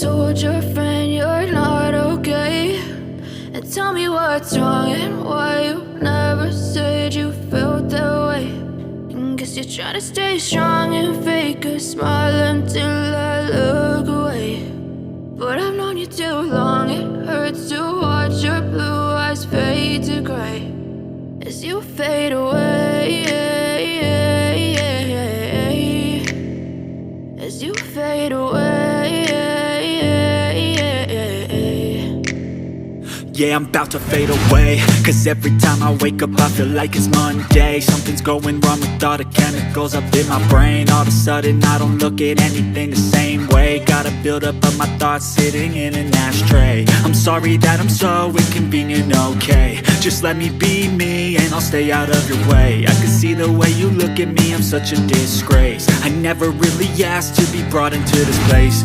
told your friend you're not okay? And tell me what's wrong and why you never said you felt that way. And guess you're trying to stay strong and fake a smile until I look away. But I've known you too long, it hurts to watch your blue eyes fade to gray as you fade away, as you fade away. Yeah, I'm about to fade away, cause every time I wake up I feel like it's Monday. Something's going wrong with all the chemicals up in my brain. All of a sudden I don't look at anything the same way. Gotta build up of my thoughts sitting in an ashtray. I'm sorry that I'm so inconvenient, okay? Just let me be me and I'll stay out of your way. I can see the way you look at me, I'm such a disgrace. I never really asked to be brought into this place.